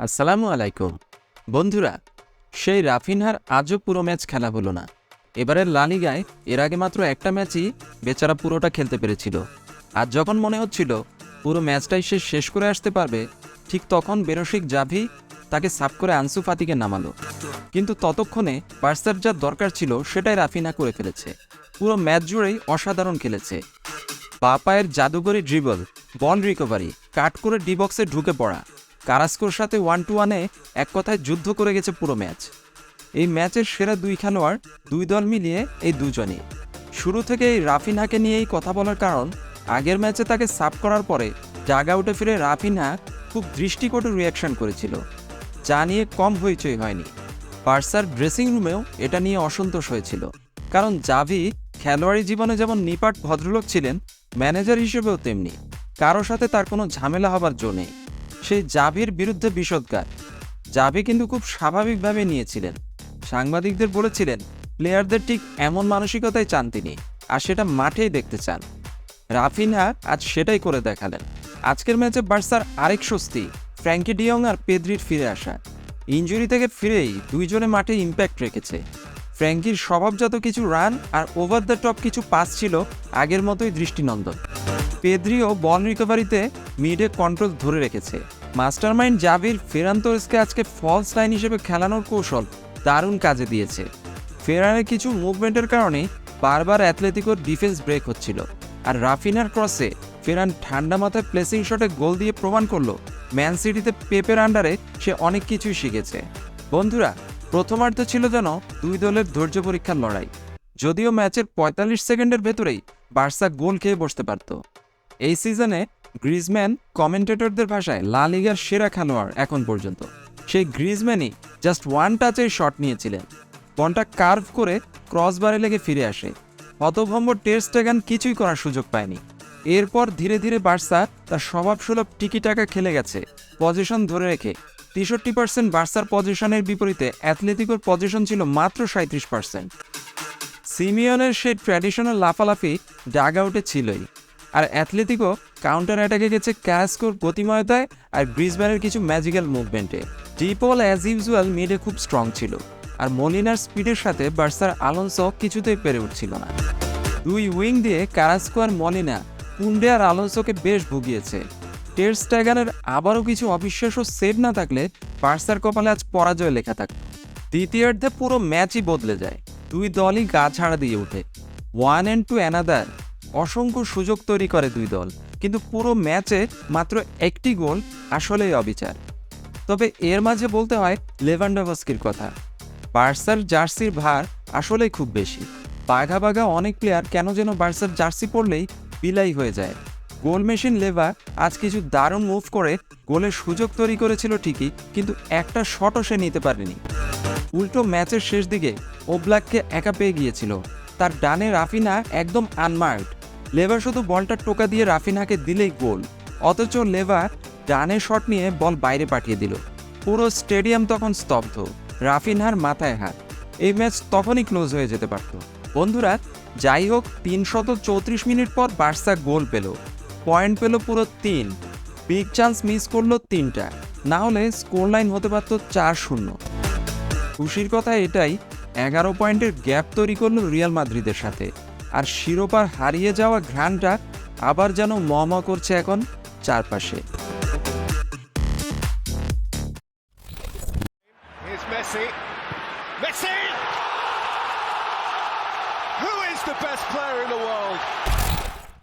আসসালামু আলাইকুম বন্ধুরা। সেই রাফিনহার আজও পুরো ম্যাচ খেলা হলো না। এবারের লা লিগায় এর আগে মাত্র একটা ম্যাচই বেচারা পুরোটা খেলতে পেরেছিল। আর যখন মনে হচ্ছিল পুরো ম্যাচটাই সে শেষ করে আসতে পারবে, ঠিক তখন বেরসিক জাভি তাকে সাফ করে আনসু ফাতিকে নামালো। কিন্তু ততক্ষণে বার্সার যা দরকার ছিল সেটাই রাফিনহা করে ফেলেছে। পুরো ম্যাচ জুড়েই অসাধারণ খেলেছে। বা পায়ের জাদুকরি ড্রিবল, বল রিকভারি, কাট করে ডি বক্সে ঢুকে পড়া, কারাস্কোর সাথে 1-1-এ এক কথায় যুদ্ধ করে গেছে পুরো ম্যাচ। এই ম্যাচের সেরা দুই খেলোয়াড় দুই দল মিলিয়ে এই দুজনই। শুরু থেকে এই রাফিনহাকে নিয়েই কথা বলার কারণ, আগের ম্যাচে তাকে সাফ করার পরে ডাগ আউটে ফিরে রাফিনহা খুব দৃষ্টিকটু রিয়াকশন করেছিল, যা নিয়ে কম হইচই হয়নি। বার্সার ড্রেসিং রুমেও এটা নিয়ে অসন্তোষ হয়েছিল, কারণ জাভি খেলোয়াড়ি জীবনে যেমন নিপাট ভদ্রলোক ছিলেন, ম্যানেজার হিসেবেও তেমনি। কারো সাথে তার কোনো ঝামেলা হবার জো নেই। সেই জাভির বিরুদ্ধে বিষোদ্গার জাভি কিন্তু খুব স্বাভাবিকভাবে নিয়েছিলেন। সাংবাদিকদের বলেছিলেন প্লেয়ারদের ঠিক এমন মানসিকতাই চান তিনি, আর সেটা মাঠেই দেখতে চান। রাফিনহা আজ সেটাই করে দেখালেন। আজকের ম্যাচে বার্সার আরেক স্বস্তি ফ্র্যাঙ্কি ডিয়ং আর পেদ্রির ফিরে আসা। ইনজুরি থেকে ফিরেই দুইজনে মাঠে ইম্প্যাক্ট রেখেছে। ফ্র্যাঙ্কির স্বভাবজাত কিছু রান আর ওভার দ্য টপ কিছু পাস ছিল আগের মতোই দৃষ্টিনন্দন। পেদ্রিও বল রিকভারিতে মিডে কন্ট্রোল ধরে রেখেছে। মাস্টারমাইন্ড জাভির ফেরান তোরেসকে আজকে ফলস লাইন হিসেবে খেলানোর কৌশল দারুণ কাজে দিয়েছে। ফেরানের কিছু মুভমেন্টের কারণে বারবার অ্যাথলেটিকোর ডিফেন্স ব্রেক হচ্ছিল, আর রাফিনার ক্রসে ফেরান ঠান্ডা মাথায় প্লেসিং শটে গোল দিয়ে প্রমাণ করলো ম্যান সিটিতে পেপের আন্ডারে সে অনেক কিছুই শিখেছে। বন্ধুরা, প্রথমার্ধ ছিল যেন দুই দলের ধৈর্য পরীক্ষার লড়াই। যদিও ম্যাচের ৪৫ সেকেন্ডের ভেতরেই বার্সা গোল খেয়ে বসতে পারত। এই সিজনে গ্রিজম্যান কমেন্টেটরদের ভাষায় লা লিগার সেরা খেলোয়াড় এখন পর্যন্ত। সেই গ্রিজম্যানই জাস্ট ওয়ান টাচের শট নিয়েছিলেন, বলটা কার্ভ করে ক্রসবারে লেগে ফিরে আসে। হতভম্ব টের স্টেগান কিছুই করার সুযোগ পায়নি। এরপর ধীরে ধীরে বার্সা তার স্বভাবসুলভ টিকি টাকা খেলে গেছে, পজিশন ধরে রেখে। ৬৩% বার্সার পজিশনের বিপরীতে অ্যাথলেটিকোর পজিশন ছিল মাত্র ৩৭%। সিমিয়নের সেই ট্র্যাডিশনাল লাফালাফি ডাগ আউটে ছিলই, আর অ্যাথলেটিকো কাউন্টার অ্যাটাকে গেছে ক্যারাস্কোর গতিময়তায় আর গ্রিজম্যানের কিছু ম্যাজিক্যাল মুভমেন্টে। ডিপল অ্যাজ ইউজুয়াল মিডে খুব স্ট্রং ছিল, আর মলিনার স্পিডের সাথে বার্সার আলোনসো কিছুতেই পেরে উঠছিল না। দুই উইং দিয়ে কারাস্কো আর মলিনা কুন্ডে আর আলোনসোকে বেশ ভুগিয়েছে। টের স্ট্যাগানের আবারও কিছু অবিশ্বাস্য সেভ না থাকলে বার্সার কপালে আজ পরাজয় লেখা থাকত। দ্বিতীয়ার্ধে পুরো ম্যাচই বদলে যায়। দুই দলই গা ছাড়া দিয়ে ওঠে। 1 and 2 অ্যানাদার অসংখ্য সুযোগ তৈরি করে দুই দল, কিন্তু পুরো ম্যাচে মাত্র একটি গোল আসলেই অবিচার। তবে এর মাঝে বলতে হয় লেভানডোভস্কির কথা। বার্সার জার্সির ভার আসলেই খুব বেশি। বাঘা বাঘা অনেক প্লেয়ার কেন যেন বার্সার জার্সি পরলেই বিলাই হয়ে যায়। গোল মেশিন লেভা আজ কিছু দারুণ মুভ করে গোলের সুযোগ তৈরি করেছিল ঠিকই, কিন্তু একটা শটও সে নিতে পারেনি। উল্টো ম্যাচের শেষ দিকে ওব্লাককে একা পেয়ে গিয়েছিল। তার ডানে রাফিনা একদম আনমার্কড। লেভা শুধু বলটা টোকা দিয়ে রাফিনাকে দিলেই গোল, অথচ লেভা ডানে শট নিয়ে বল বাইরে পাঠিয়ে দিল। পুরো স্টেডিয়াম তখন স্তব্ধ, রাফিনহার মাথায় হাত। এই ম্যাচ তখনই ক্লোজ হয়ে যেতে পারত। বন্ধুরা, যাই হোক, ৩৩৪ মিনিট পর বার্সা গোল পেল, পয়েন্ট পেল পুরো ৩। বিগ চান্স মিস করলো ৩টা, না হলে স্কোর লাইন হতে পারত ৪-০। খুশির কথা এটাই, ১১ পয়েন্টের গ্যাপ তৈরি করলো রিয়াল মাদ্রিদের সাথে। আর শিরোপার হারিয়ে যাওয়া ঘ্রাণটা আবার যেন মহমহ করছে এখন চারপাশে। Messi! Who is the best player in the world?